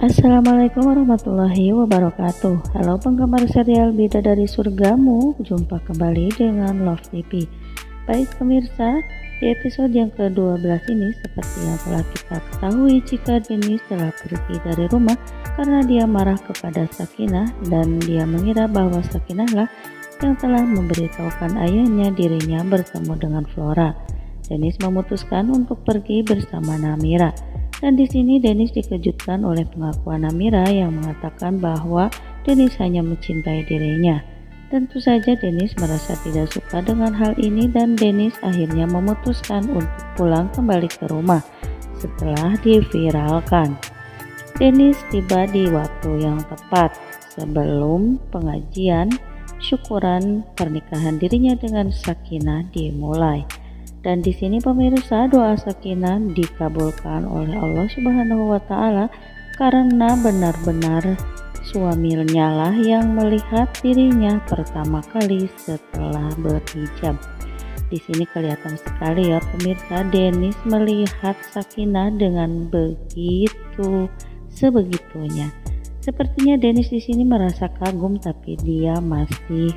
Assalamualaikum warahmatullahi wabarakatuh. Halo penggemar serial Bidadari Surgamu, jumpa kembali dengan Love TV. Baik pemirsa, di episode yang ke-12 ini seperti yang telah kita ketahui jika Dennis telah pergi dari rumah karena dia marah kepada Sakinah dan dia mengira bahwa Sakinahlah yang telah memberitahukan ayahnya dirinya bertemu dengan Flora. Dennis memutuskan untuk pergi bersama Namira. Dan di sini Dennis dikejutkan oleh pengakuan Namira yang mengatakan bahwa Dennis hanya mencintai dirinya. Tentu saja Dennis merasa tidak suka dengan hal ini dan Dennis akhirnya memutuskan untuk pulang kembali ke rumah setelah diviralkan. Dennis tiba di waktu yang tepat sebelum pengajian syukuran pernikahan dirinya dengan Sakinah dimulai. Dan di sini pemirsa, doa Sakinah dikabulkan oleh Allah Subhanahu wa taala karena benar-benar suaminya lah yang melihat dirinya pertama kali setelah berhijab. Di sini kelihatan sekali ya pemirsa, Dennis melihat Sakinah dengan begitu sebegitunya. Sepertinya Dennis di sini merasa kagum tapi dia masih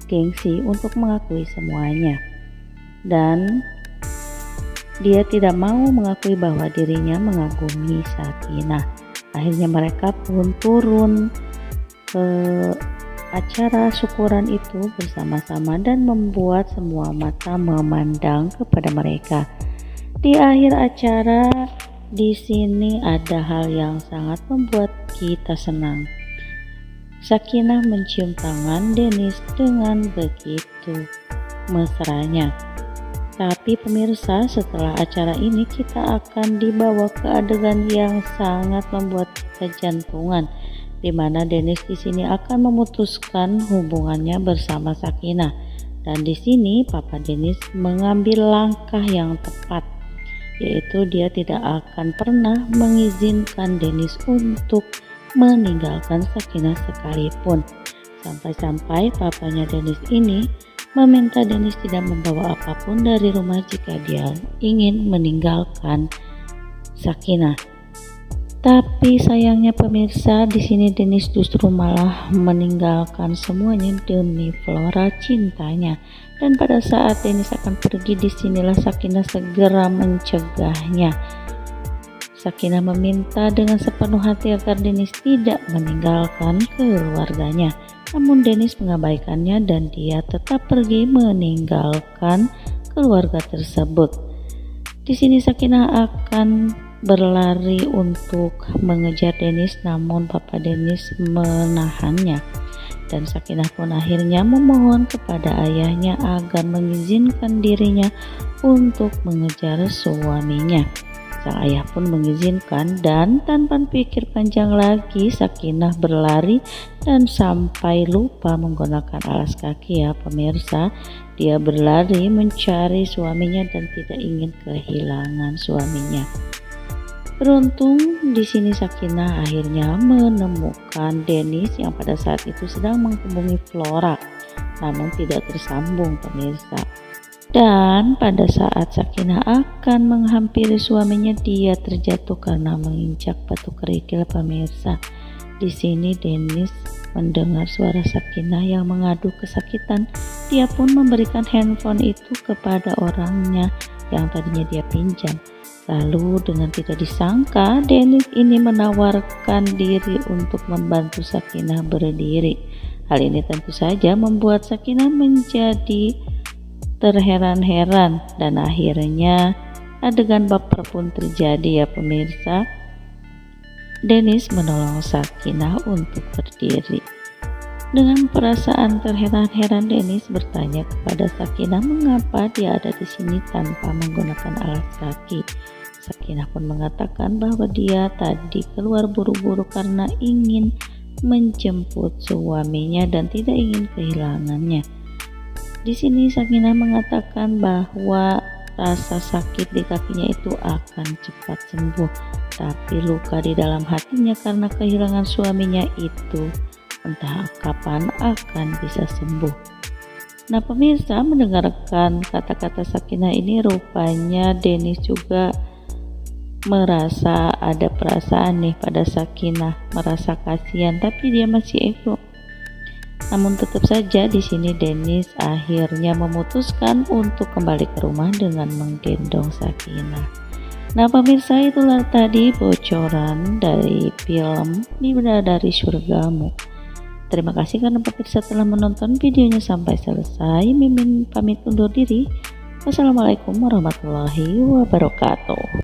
gengsi untuk mengakui semuanya. Dan dia tidak mau mengakui bahwa dirinya mengagumi Sakinah. Akhirnya mereka pun turun ke acara syukuran itu bersama-sama dan membuat semua mata memandang kepada mereka. Di akhir acara di sini ada hal yang sangat membuat kita senang. Sakinah mencium tangan Dennis dengan begitu mesranya. Tapi pemirsa, setelah acara ini kita akan dibawa ke adegan yang sangat membuat kita jantungan, di mana Dennis di sini akan memutuskan hubungannya bersama Sakinah. Dan di sini Papa Dennis mengambil langkah yang tepat, yaitu dia tidak akan pernah mengizinkan Dennis untuk meninggalkan Sakinah sekalipun. Sampai-sampai papanya Dennis ini meminta Dennis tidak membawa apapun dari rumah jika dia ingin meninggalkan Sakinah. Tapi sayangnya pemirsa, di sini Dennis justru malah meninggalkan semuanya demi Flora cintanya. Dan pada saat Dennis akan pergi, disinilah Sakinah segera mencegahnya. Sakinah meminta dengan sepenuh hati agar Dennis tidak meninggalkan keluarganya. Namun Dennis mengabaikannya dan dia tetap pergi meninggalkan keluarga tersebut. Di sini Sakinah akan berlari untuk mengejar Dennis, namun Papa Dennis menahannya. Dan Sakinah pun akhirnya memohon kepada ayahnya agar mengizinkan dirinya untuk mengejar suaminya. Sang ayah pun mengizinkan dan tanpa pikir panjang lagi Sakinah berlari dan sampai lupa menggunakan alas kaki ya pemirsa. Dia berlari mencari suaminya dan tidak ingin kehilangan suaminya. Beruntung di sini Sakinah akhirnya menemukan Dennis yang pada saat itu sedang menghubungi Flora, namun tidak tersambung pemirsa. Dan pada saat Sakinah akan menghampiri suaminya, dia terjatuh karena menginjak batu kerikil pemirsa. Di sini Dennis mendengar suara Sakinah yang mengadu kesakitan. Dia pun memberikan handphone itu kepada orangnya yang tadinya dia pinjam. Lalu dengan tidak disangka Dennis ini menawarkan diri untuk membantu Sakinah berdiri. Hal ini tentu saja membuat Sakinah menjadi terheran-heran dan akhirnya adegan baper pun terjadi ya pemirsa. Dennis menolong Sakinah untuk berdiri. Dengan perasaan terheran-heran Dennis bertanya kepada Sakinah mengapa dia ada di sini tanpa menggunakan alas kaki. Sakinah pun mengatakan bahwa dia tadi keluar buru-buru karena ingin menjemput suaminya dan tidak ingin kehilangannya. Di sini Sakinah mengatakan bahwa rasa sakit di kakinya itu akan cepat sembuh, tapi luka di dalam hatinya karena kehilangan suaminya itu entah kapan akan bisa sembuh. Nah pemirsa, mendengarkan kata-kata Sakinah ini rupanya Dennis juga merasa ada perasaan nih pada Sakinah, merasa kasihan, tapi dia masih ego. Namun tetap saja di sini Dennis akhirnya memutuskan untuk kembali ke rumah dengan menggendong Sakinah. Nah pemirsa, itulah tadi bocoran dari film Bidadari Surgamu. Terima kasih karena pemirsa telah menonton videonya sampai selesai. Mimin pamit undur diri. Wassalamualaikum warahmatullahi wabarakatuh.